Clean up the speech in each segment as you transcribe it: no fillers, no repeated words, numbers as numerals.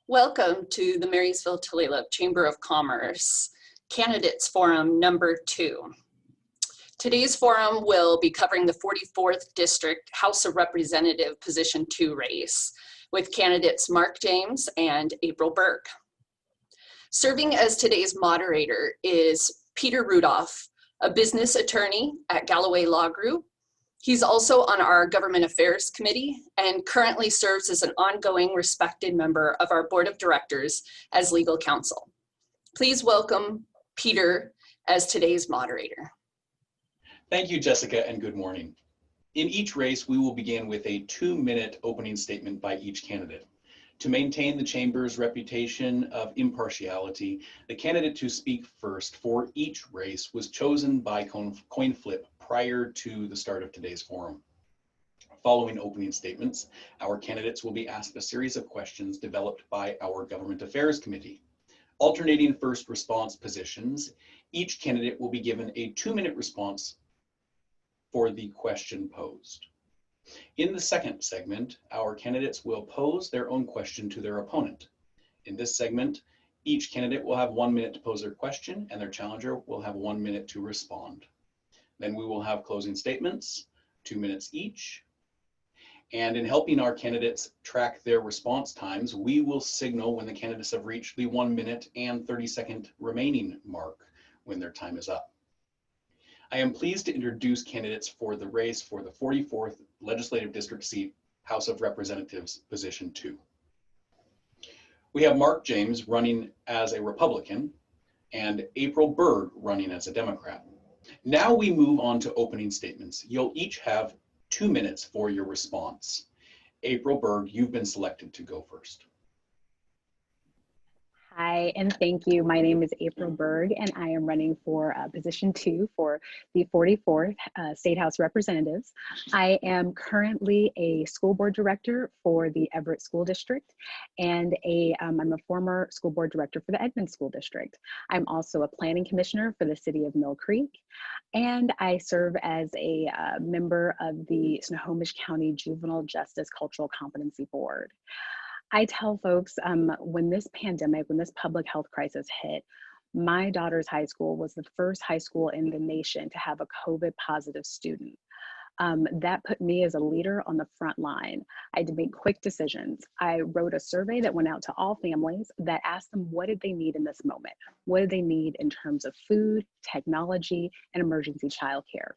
Welcome to the Marysville Tulalip Chamber of Commerce Candidates Forum number 2. Today's forum will be covering the 44th District House of Representative Position 2 race with candidates Mark James and April Berg. Serving as today's moderator is Peter Rudolf, a business attorney at Galloway Law Group. He's also on our Government Affairs Committee and currently serves as an ongoing respected member of our Board of Directors as legal counsel. Please welcome Peter as today's moderator. Thank you, Jessica, and good morning. In each race, we will begin with a 2-minute opening statement by each candidate. To maintain the Chamber's reputation of impartiality, the candidate to speak first for each race was chosen by coin flip prior to the start of today's forum. Following opening statements, our candidates will be asked a series of questions developed by our Government Affairs Committee. Alternating first response positions, each candidate will be given a 2-minute response for the question posed. In the second segment, our candidates will pose their own question to their opponent. In this segment, each candidate will have 1 minute to pose their question and their challenger will have 1 minute to respond. Then we will have closing statements, 2 minutes each. And in helping our candidates track their response times, we will signal when the candidates have reached the 1 minute and 30-second remaining mark when their time is up. I am pleased to introduce candidates for the race for the 44th Legislative District seat, House of Representatives, Position 2. We have Mark James running as a Republican and April Berg running as a Democrat. Now we move on to opening statements. You'll each have 2 minutes for your response. April Berg, you've been selected to go first. Hi, and thank you. My name is April Berg, and I am running for position 2 for the 44th State House Representatives. I am currently a school board director for the Everett School District, and I'm a former school board director for the Edmond School District. I'm also a planning commissioner for the city of Mill Creek, and I serve as a member of the Snohomish County Juvenile Justice Cultural Competency Board. I tell folks when this pandemic, when this public health crisis hit, my daughter's high school was the first high school in the nation to have a COVID positive student. That put me as a leader on the front line. I had to make quick decisions. I wrote a survey that went out to all families that asked them what did they need in this moment? What did they need in terms of food, technology, and emergency childcare?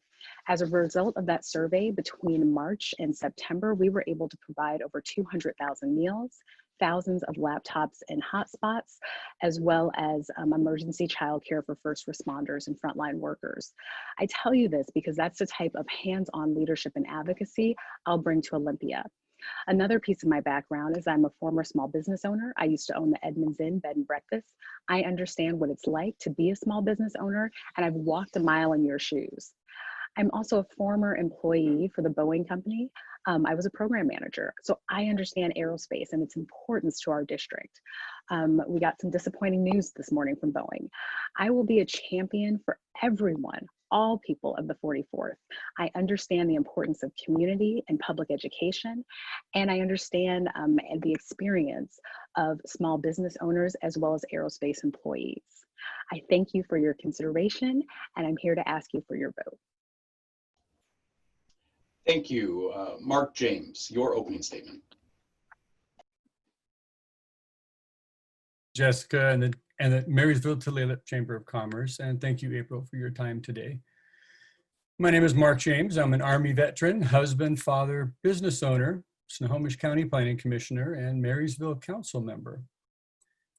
As a result of that survey, between March and September, we were able to provide over 200,000 meals, thousands of laptops and hotspots, as well as emergency childcare for first responders and frontline workers. I tell you this because that's the type of hands-on leadership and advocacy I'll bring to Olympia. Another piece of my background is I'm a former small business owner. I used to own the Edmonds Inn Bed and Breakfast. I understand what it's like to be a small business owner, and I've walked a mile in your shoes. I'm also a former employee for the Boeing company. I was a program manager, so I understand aerospace and its importance to our district. We got some disappointing news this morning from Boeing. I will be a champion for everyone, all people of the 44th. I understand the importance of community and public education, and I understand the experience of small business owners as well as aerospace employees. I thank you for your consideration, and I'm here to ask you for your vote. Thank you. Mark James, your opening statement. Jessica and the Marysville Tulalip Chamber of Commerce, and thank you, April, for your time today. My name is Mark James. I'm an Army veteran, husband, father, business owner, Snohomish County Planning Commissioner, and Marysville Council member.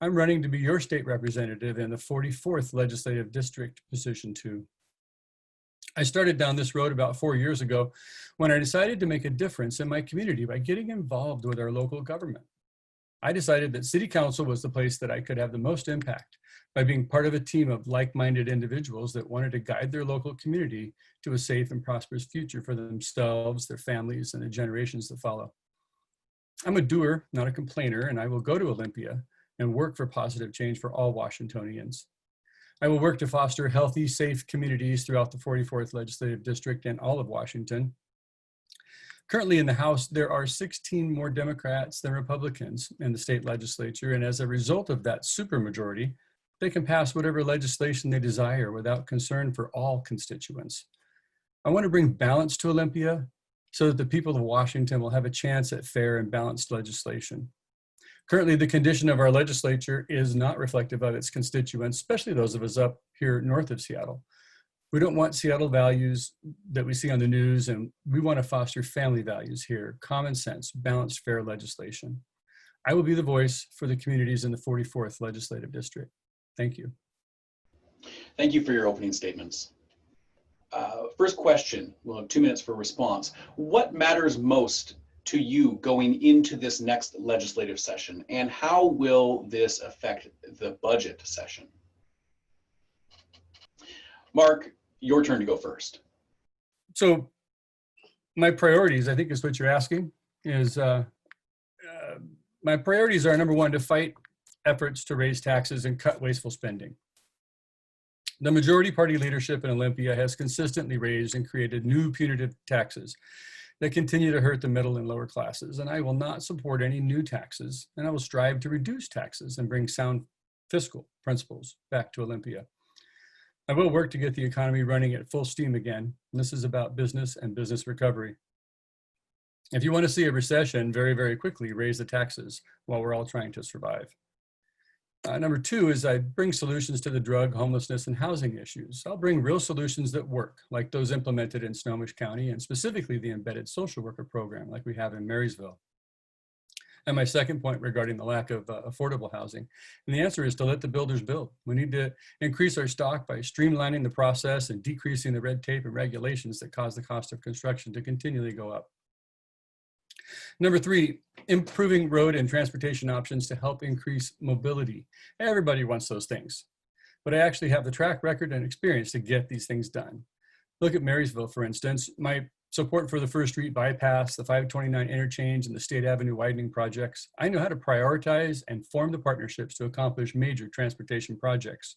I'm running to be your state representative in the 44th Legislative District, Position 2. I started down this road about 4 years ago when I decided to make a difference in my community by getting involved with our local government. I decided that City Council was the place that I could have the most impact by being part of a team of like-minded individuals that wanted to guide their local community to a safe and prosperous future for themselves, their families, and the generations that follow. I'm a doer, not a complainer, and I will go to Olympia and work for positive change for all Washingtonians. I will work to foster healthy, safe communities throughout the 44th Legislative District and all of Washington. Currently in the House, there are 16 more Democrats than Republicans in the state legislature, and as a result of that supermajority, they can pass whatever legislation they desire without concern for all constituents. I want to bring balance to Olympia so that the people of Washington will have a chance at fair and balanced legislation. Currently, the condition of our legislature is not reflective of its constituents, especially those of us up here north of Seattle. We don't want Seattle values that we see on the news, and we want to foster family values here, common sense, balanced, fair legislation. I will be the voice for the communities in the 44th Legislative District. Thank you. Thank you for your opening statements. First question, we'll have 2 minutes for response. What matters most to you going into this next legislative session, and how will this affect the budget session? Mark, your turn to go first. So my priorities, I think is what you're asking, is my priorities are, number one, to fight efforts to raise taxes and cut wasteful spending. The majority party leadership in Olympia has consistently raised and created new punitive taxes that continue to hurt the middle and lower classes, and I will not support any new taxes, and I will strive to reduce taxes and bring sound fiscal principles back to Olympia. I will work to get the economy running at full steam again, and this is about business and business recovery. If you want to see a recession very, very quickly, raise the taxes while we're all trying to survive. Number two is I bring solutions to the drug, homelessness, and housing issues. I'll bring real solutions that work, like those implemented in Snohomish County, and specifically the embedded social worker program like we have in Marysville. And my second point regarding the lack of affordable housing, and the answer is to let the builders build. We need to increase our stock by streamlining the process and decreasing the red tape and regulations that cause the cost of construction to continually go up. Number three, improving road and transportation options to help increase mobility. Everybody wants those things, but I actually have the track record and experience to get these things done. Look at Marysville, for instance. My support for the First Street bypass, the 529 interchange, and the State Avenue widening projects. I know how to prioritize and form the partnerships to accomplish major transportation projects.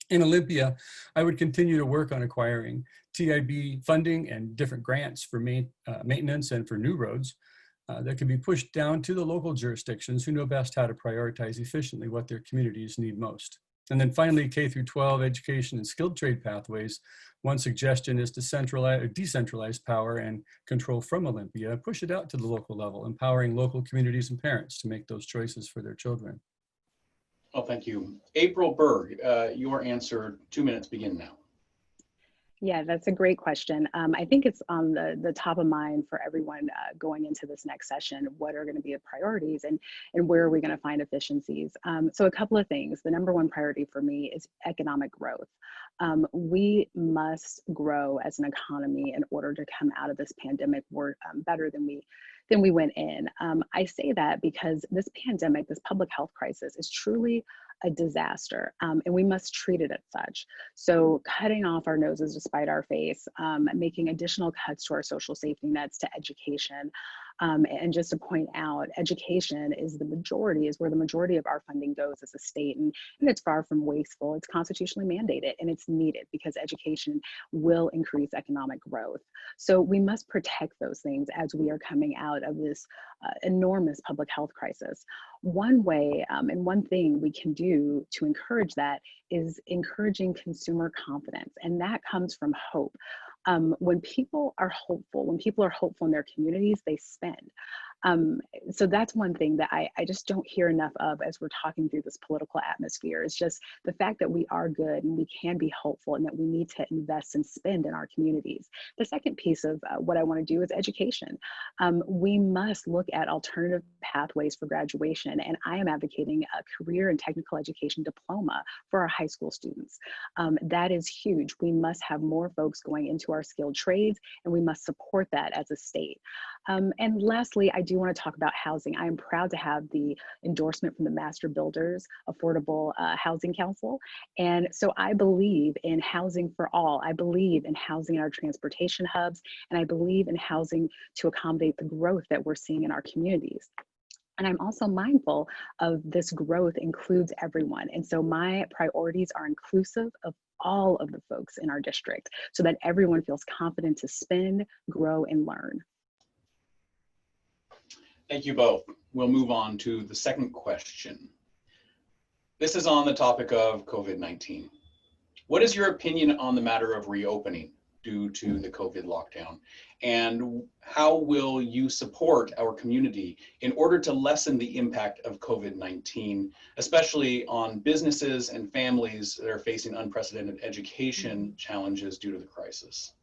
In Olympia, I would continue to work on acquiring TIB funding and different grants for maintenance and for new roads that can be pushed down to the local jurisdictions who know best how to prioritize efficiently what their communities need most. And then finally, K through 12 education and skilled trade pathways. One suggestion is to decentralize power and control from Olympia, push it out to the local level, empowering local communities and parents to make those choices for their children. Oh, thank you. April Berg, your answer, 2 minutes begin now. Yeah, that's a great question. I think it's on the top of mind for everyone going into this next session. What are going to be the priorities and where are we going to find efficiencies? So a couple of things. The number one priority for me is economic growth. We must grow as an economy in order to come out of this pandemic better than we went in. I say that because this pandemic, this public health crisis, is truly a disaster, and we must treat it as such. So cutting off our noses to spite our face, making additional cuts to our social safety nets, to education, and just to point out, education is where the majority of our funding goes as a state, and it's far from wasteful. It's constitutionally mandated, and it's needed because education will increase economic growth. So we must protect those things as we are coming out of this enormous public health crisis. One way and one thing we can do to encourage that is encouraging consumer confidence, and that comes from hope. When people are hopeful in their communities, they spend. So that's one thing that I just don't hear enough of as we're talking through this political atmosphere. It's just the fact that we are good and we can be hopeful and that we need to invest and spend in our communities. The second piece of what I want to do is education. We must look at alternative pathways for graduation, and I am advocating a career and technical education diploma for our high school students. That is huge. We must have more folks going into our skilled trades, and we must support that as a state. And lastly, I do want to talk about housing. I am proud to have the endorsement from the Master Builders Affordable Housing Council. And so I believe in housing for all. I believe in housing in our transportation hubs, and I believe in housing to accommodate the growth that we're seeing in our communities. And I'm also mindful of this growth includes everyone. And so my priorities are inclusive of all of the folks in our district so that everyone feels confident to spend, grow, and learn. Thank you both. We'll move on to the second question. This is on the topic of COVID-19. What is your opinion on the matter of reopening due to the COVID lockdown? And how will you support our community in order to lessen the impact of COVID-19, especially on businesses and families that are facing unprecedented education challenges due to the crisis?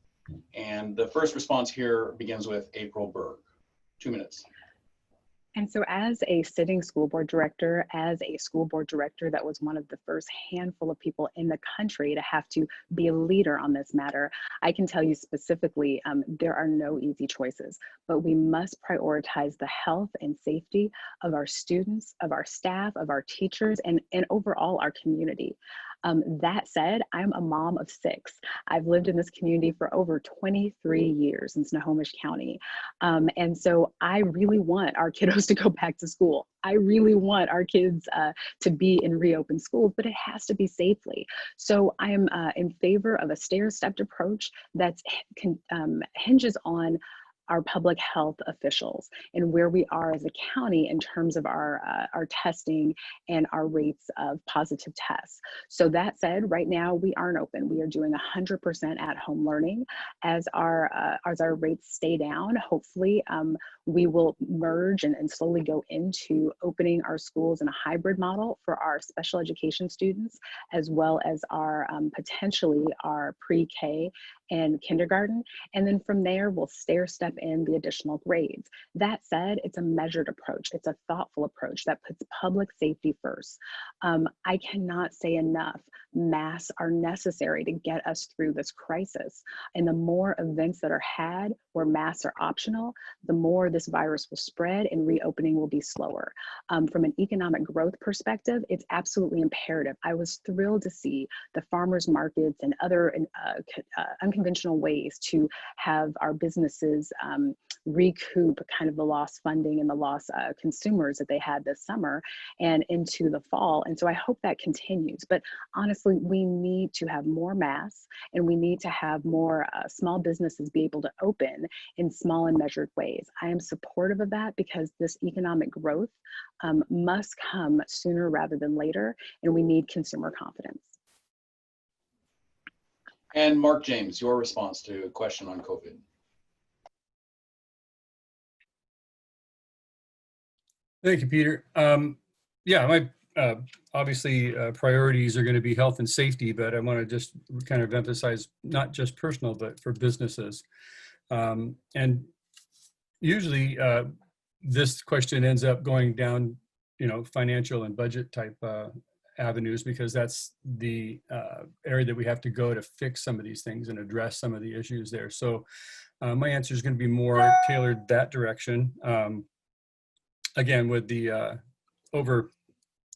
And the first response here begins with April Berg. 2 minutes. And so as a sitting school board director, that was one of the first handful of people in the country to have to be a leader on this matter, I can tell you specifically, there are no easy choices, but we must prioritize the health and safety of our students, of our staff, of our teachers, and overall our community. That said, I'm a mom of 6. I've lived in this community for over 23 years in Snohomish County. And so I really want our kiddos to go back to school. I really want our kids to be in reopened schools, but it has to be safely. So I am in favor of a stair-stepped approach that hinges on our public health officials and where we are as a county in terms of our testing and our rates of positive tests. So that said, right now we aren't open. We are doing 100% at home learning. As our rates stay down, hopefully we will merge and slowly go into opening our schools in a hybrid model for our special education students, as well as our potentially our pre-K and kindergarten. And then from there, we'll stair step in the additional grades. That said, it's a measured approach. It's a thoughtful approach that puts public safety first. I cannot say enough, masks are necessary to get us through this crisis. And the more events that are had where masks are optional, the more this virus will spread and reopening will be slower. From an economic growth perspective, it's absolutely imperative. I was thrilled to see the farmers markets and other unconventional ways to have our businesses recoup kind of the lost funding and the lost consumers that they had this summer and into the fall. And so I hope that continues. But honestly, we need to have more masks and we need to have more small businesses be able to open in small and measured ways. I am supportive of that because this economic growth must come sooner rather than later, and we need consumer confidence. And Mark James, your response to a question on COVID. Thank you, Peter. Yeah, my obviously priorities are going to be health and safety, but I want to just kind of emphasize not just personal, but for businesses. And usually this question ends up going down, financial and budget type avenues, because that's the area that we have to go to fix some of these things and address some of the issues there. So my answer is going to be more tailored that direction. Again, with the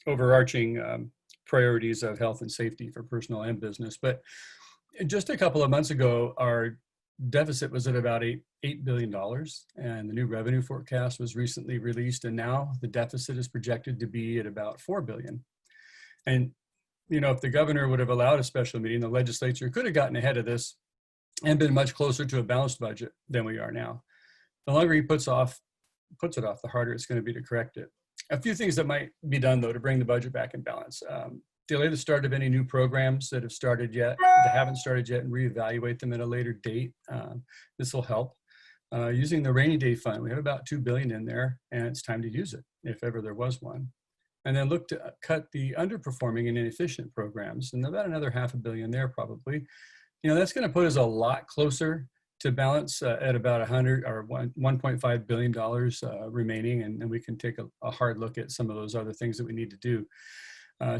overarching priorities of health and safety for personal and business. But just a couple of months ago, our deficit was at about $8 billion, and the new revenue forecast was recently released, and now the deficit is projected to be at about $4 billion. And, if the governor would have allowed a special meeting, the legislature could have gotten ahead of this and been much closer to a balanced budget than we are now. The longer he puts it off, the harder it's going to be to correct it. A few things that might be done, though, to bring the budget back in balance. Delay the start of any new programs that haven't started yet, and reevaluate them at a later date. This will help. Using the rainy day fund, we have about $2 billion in there, and it's time to use it, if ever there was one. And then look to cut the underperforming and inefficient programs, and about another $500 million there probably. That's going to put us a lot closer to balance at about $1.5 billion remaining, and we can take a hard look at some of those other things that we need to do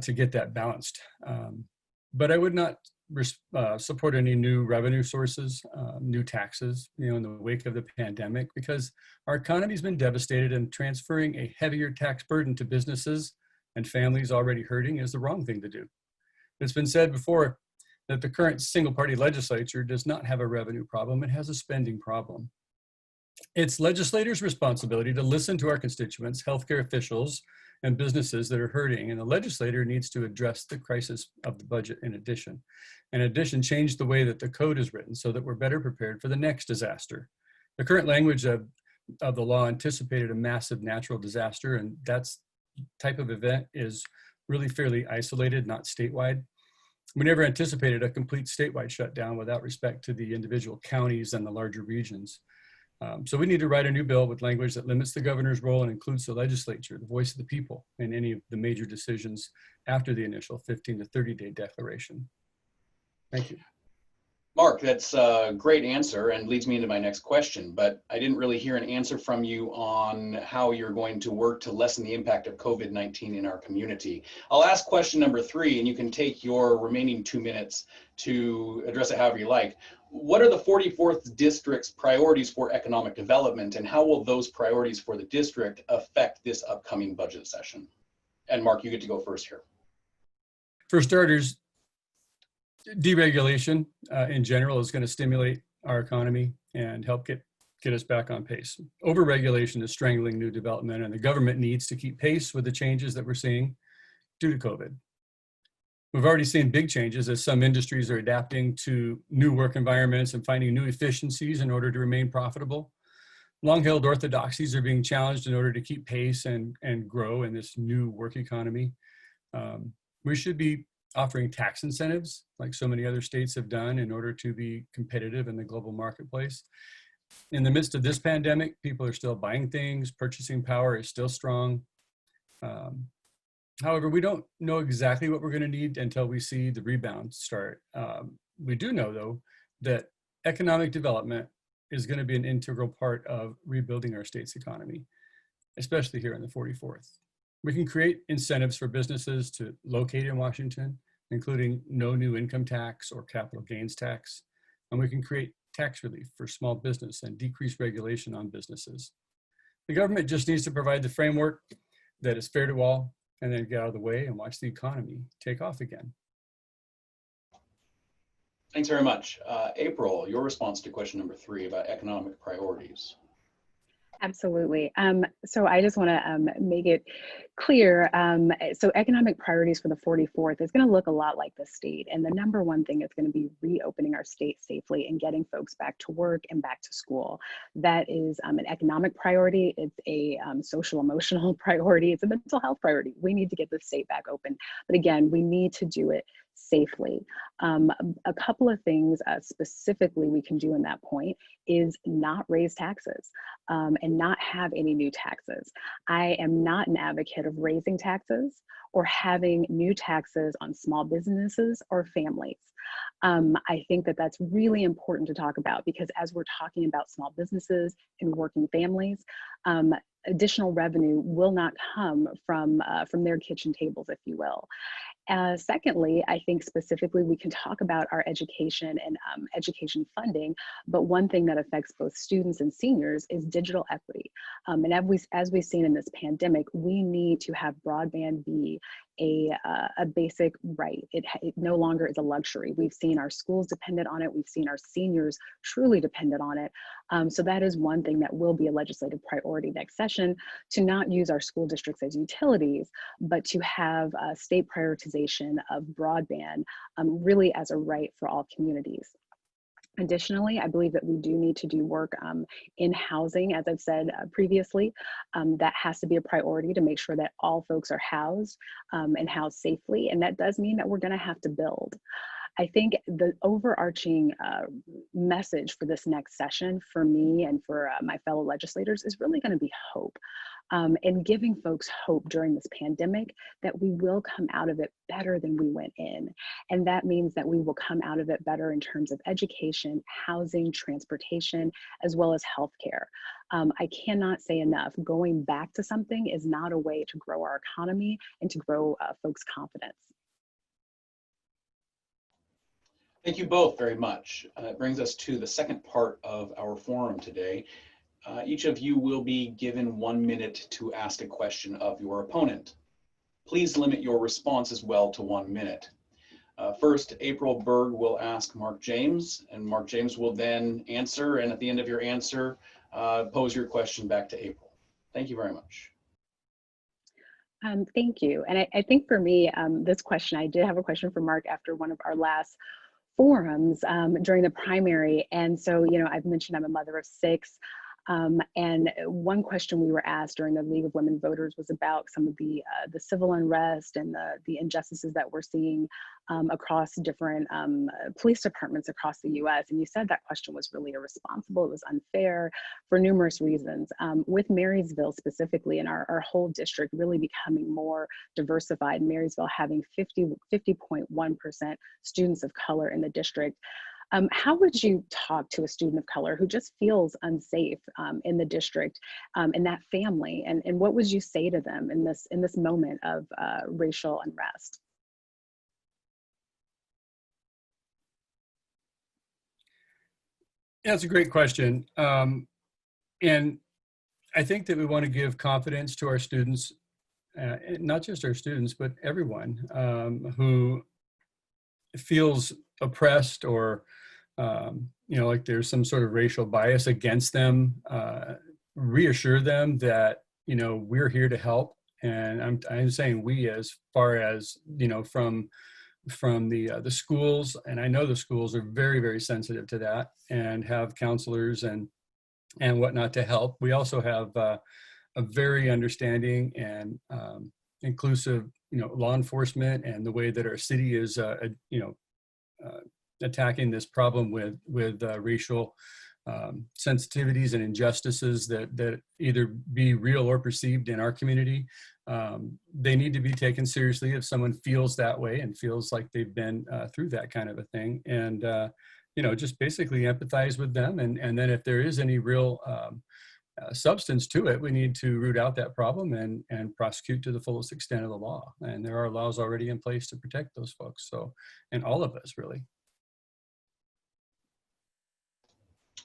to get that balanced. But I would not support any new revenue sources, new taxes, in the wake of the pandemic, because our economy's been devastated, and transferring a heavier tax burden to businesses and families already hurting is the wrong thing to do. It's been said before that the current single-party legislature does not have a revenue problem, it has a spending problem. It's legislators' responsibility to listen to our constituents, healthcare officials, and businesses that are hurting, and the legislator needs to address the crisis of the budget in addition. In addition, change the way that the code is written so that we're better prepared for the next disaster. The current language of of the law anticipated a massive natural disaster, and that's type of event is really fairly isolated, not statewide. We never anticipated a complete statewide shutdown without respect to the individual counties and the larger regions. So we need to write a new bill with language that limits the governor's role and includes the legislature, the voice of the people, in any of the major decisions after the initial 15 to 30-day declaration. Thank you. Mark, that's a great answer and leads me into my next question, but I didn't really hear an answer from you on how you're going to work to lessen the impact of COVID-19 in our community. I'll ask question number 3, and you can take your remaining 2 minutes to address it however you like. What are the 44th district's priorities for economic development, and how will those priorities for the district affect this upcoming budget session? And Mark, you get to go first here. For starters, deregulation in general is going to stimulate our economy and help get us back on pace. Overregulation is strangling new development, and the government needs to keep pace with the changes that we're seeing due to COVID. We've already seen big changes as some industries are adapting to new work environments and finding new efficiencies in order to remain profitable. Long-held orthodoxies are being challenged in order to keep pace and grow in this new work economy. We should be offering tax incentives like so many other states have done in order to be competitive in the global marketplace. In the midst of this pandemic, people are still buying things, purchasing power is still strong. However, we don't know exactly what we're going to need until we see the rebound start. We do know, though, that economic development is going to be an integral part of rebuilding our state's economy, especially here in the 44th. We can create incentives for businesses to locate in Washington, including no new income tax or capital gains tax. And we can create tax relief for small business and decrease regulation on businesses. The government just needs to provide the framework that is fair to all, and then get out of the way and watch the economy take off again. Thanks very much. April, your response to question number 3 about economic priorities. Absolutely. So I just want to make it clear. So economic priorities for the 44th is going to look a lot like the state. And the number one thing is going to be reopening our state safely and getting folks back to work and back to school. That is an economic priority. It's a social emotional priority. It's a mental health priority. We need to get the state back open. But again, we need to do it safely. A couple of things specifically we can do in that point is not raise taxes and not have any new taxes. I am not an advocate of raising taxes or having new taxes on small businesses or families. I think that that's really important to talk about because as we're talking about small businesses and working families, additional revenue will not come from their kitchen tables, if you will. Secondly, I think specifically we can talk about our education and education funding, but one thing that affects both students and seniors is digital equity. And as we've seen in this pandemic, we need to have broadband be a basic right. It no longer is a luxury. We've seen our schools dependent on it. We've seen our seniors truly dependent on it. So that is one thing that will be a legislative priority next session, to not use our school districts as utilities, but to have a state prioritization of broadband really as a right for all communities. Additionally, I believe that we do need to do work in housing, as I've said previously. That has to be a priority to make sure that all folks are housed and housed safely. And that does mean that we're going to have to build. I think the overarching message for this next session for me and for my fellow legislators is really going to be hope. And giving folks hope during this pandemic that we will come out of it better than we went in. And that means that we will come out of it better in terms of education, housing, transportation, as well as healthcare. I cannot say enough, going back to something is not a way to grow our economy and to grow folks' confidence. Thank you both very much. It brings us to the second part of our forum today. Each of you will be given 1 minute to ask a question of your opponent. Please limit your response as well to 1 minute. First, April Berg will ask Mark James, and Mark James will then answer, and at the end of your answer, pose your question back to April. Thank you very much. Thank you. And I think for me, this question, I did have a question for Mark after one of our last forums during the primary. And so, you know, I've mentioned I'm a mother of 6. And one question we were asked during the League of Women Voters was about some of the civil unrest and the injustices that we're seeing across different police departments across the US. And you said that question was really irresponsible, it was unfair for numerous reasons. With Marysville specifically, and our whole district really becoming more diversified, Marysville having 50.1% students of color in the district. How would you talk to a student of color who just feels unsafe in the district, in that family, and what would you say to them in this moment of racial unrest? Yeah, that's a great question. And I think that we want to give confidence to our students, not just our students, but everyone who feels oppressed or like there's some sort of racial bias against them. Reassure them that we're here to help, and I'm saying we, as far as from the schools, and I know the schools are very, very sensitive to that and have counselors and whatnot to help. We also have a very understanding and inclusive law enforcement, and the way that our city is attacking this problem with racial sensitivities and injustices that either be real or perceived in our community. They need to be taken seriously if someone feels that way and feels like they've been through that kind of a thing, and just basically empathize with them. And then if there is any real substance to it, we need to root out that problem and prosecute to the fullest extent of the law. And there are laws already in place to protect those folks. So, and all of us really.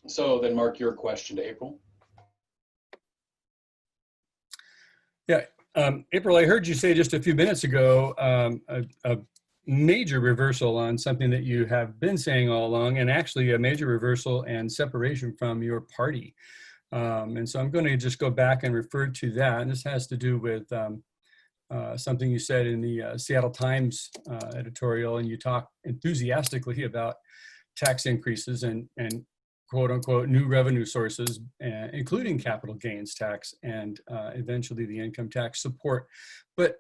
So then, Mark, your question to April. Yeah, April, I heard you say just a few minutes ago a major reversal on something that you have been saying all along, and actually a major reversal and separation from your party. And so I'm going to just go back and refer to that. And this has to do with something you said in the Seattle Times editorial, and you talk enthusiastically about tax increases and quote unquote new revenue sources, including capital gains tax and eventually the income tax support. But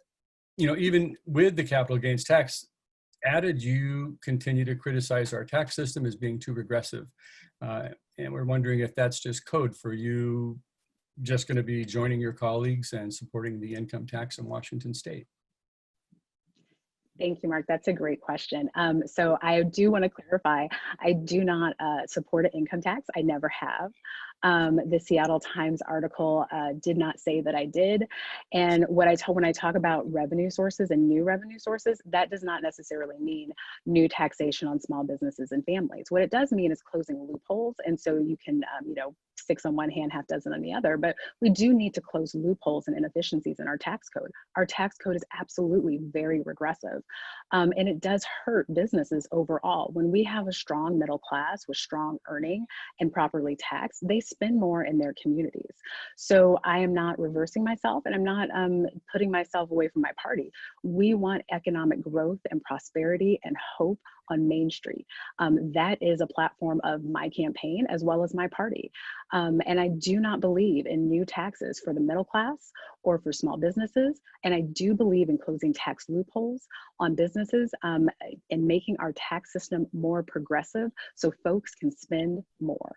even with the capital gains tax added, you continue to criticize our tax system as being too regressive. And we're wondering if that's just code for you just going to be joining your colleagues and supporting the income tax in Washington State. Thank you, Mark. That's a great question. So I do want to clarify, I do not support an income tax. I never have. The Seattle Times article did not say that I did. And when I talk about revenue sources and new revenue sources, that does not necessarily mean new taxation on small businesses and families. What it does mean is closing loopholes. And so you can, six on one hand, half dozen on the other, but we do need to close loopholes and inefficiencies in our tax code. Our tax code is absolutely very regressive, and it does hurt businesses overall. When we have a strong middle class with strong earning and properly taxed, they spend more in their communities. So I am not reversing myself, and I'm not putting myself away from my party. We want economic growth and prosperity and hope on Main Street. That is a platform of my campaign as well as my party. And I do not believe in new taxes for the middle class or for small businesses. And I do believe in closing tax loopholes on businesses and making our tax system more progressive so folks can spend more.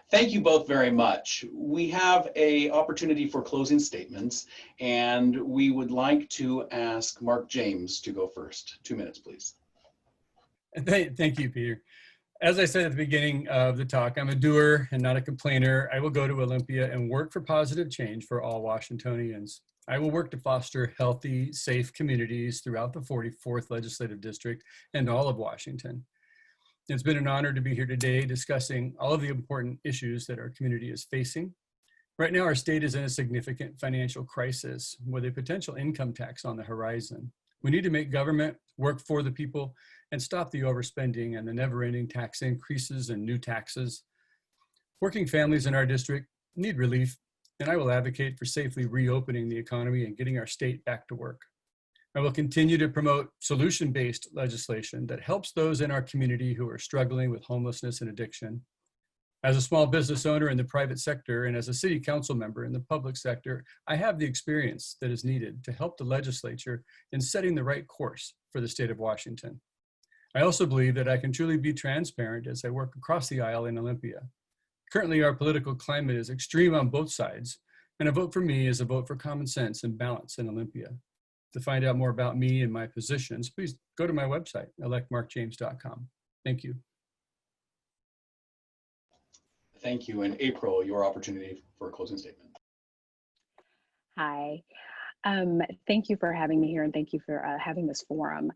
Thank you both very much. We have an opportunity for closing statements, and we would like to ask Mark James to go first. 2 minutes, please. Thank you, Peter. As I said at the beginning of the talk, I'm a doer and not a complainer. I will go to Olympia and work for positive change for all Washingtonians. I will work to foster healthy, safe communities throughout the 44th Legislative District and all of Washington. It's been an honor to be here today discussing all of the important issues that our community is facing. Right now, our state is in a significant financial crisis with a potential income tax on the horizon. We need to make government work for the people and stop the overspending and the never-ending tax increases and new taxes. Working families in our district need relief, and I will advocate for safely reopening the economy and getting our state back to work. I will continue to promote solution-based legislation that helps those in our community who are struggling with homelessness and addiction. As a small business owner in the private sector and as a city council member in the public sector, I have the experience that is needed to help the legislature in setting the right course for the state of Washington. I also believe that I can truly be transparent as I work across the aisle in Olympia. Currently, our political climate is extreme on both sides, and a vote for me is a vote for common sense and balance in Olympia. To find out more about me and my positions, please go to my website, electmarkjames.com. Thank you. Thank you. And April, your opportunity for a closing statement. Hi. Thank you for having me here, and thank you for having this forum.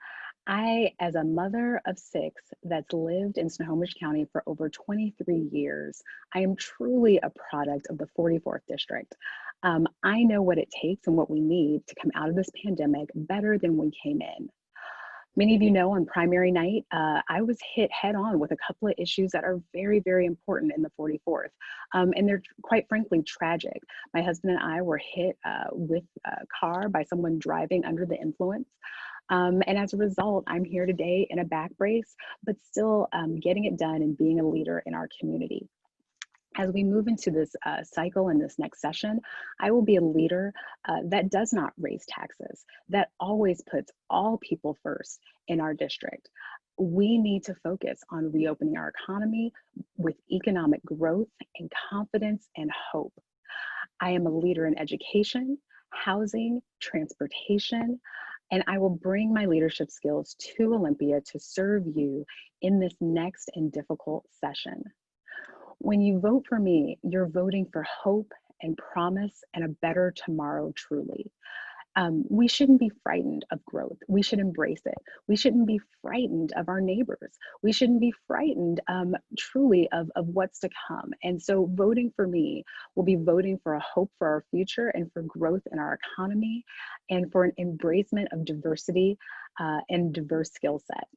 I, as a mother of 6 that's lived in Snohomish County for over 23 years, I am truly a product of the 44th District. I know what it takes and what we need to come out of this pandemic better than we came in. Many of you know on primary night, I was hit head on with a couple of issues that are very, very important in the 44th. And they're quite frankly tragic. My husband and I were hit with a car by someone driving under the influence. And as a result, I'm here today in a back brace, but still getting it done and being a leader in our community. As we move into this cycle in this next session, I will be a leader that does not raise taxes, that always puts all people first in our district. We need to focus on reopening our economy with economic growth and confidence and hope. I am a leader in education, housing, transportation, and I will bring my leadership skills to Olympia to serve you in this next and difficult session. When you vote for me, you're voting for hope and promise and a better tomorrow, truly. We shouldn't be frightened of growth. We should embrace it. We shouldn't be frightened of our neighbors. We shouldn't be frightened truly of what's to come. And so voting for me will be voting for a hope for our future and for growth in our economy and for an embracement of diversity and diverse skill set.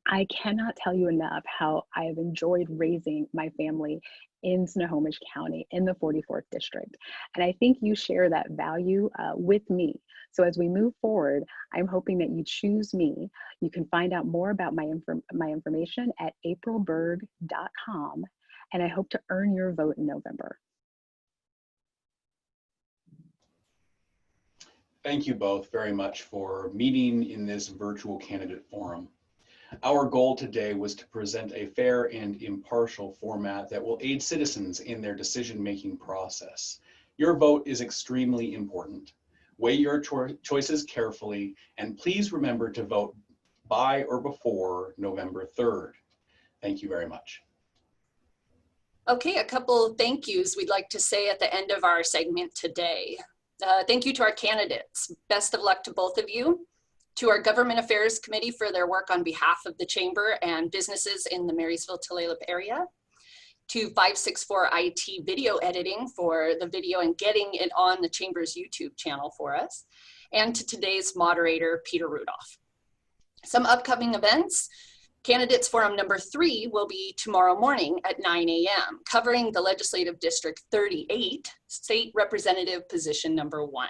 I cannot tell you enough how I have enjoyed raising my family in Snohomish County in the 44th District. And I think you share that value with me. So as we move forward, I'm hoping that you choose me. You can find out more about my information at aprilberg.com. And I hope to earn your vote in November. Thank you both very much for meeting in this virtual candidate forum. Our goal today was to present a fair and impartial format that will aid citizens in their decision-making process. Your vote is extremely important. Weigh your choices carefully, and please remember to vote by or before November 3rd. Thank you very much. Okay, a couple of thank yous we'd like to say at the end of our segment today. Thank you to our candidates. Best of luck to both of you. To our Government Affairs Committee for their work on behalf of the Chamber and businesses in the Marysville Tulalip area. To 564 IT Video Editing for the video and getting it on the Chamber's YouTube channel for us. And to today's moderator, Peter Rudolf. Some upcoming events. Candidates Forum number 3 will be tomorrow morning at 9 a.m. covering the Legislative District 38, State Representative position number 1.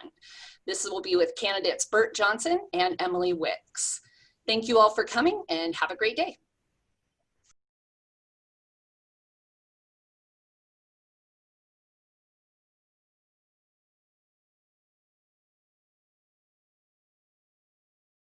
This will be with candidates Bert Johnson and Emily Wicks. Thank you all for coming and have a great day.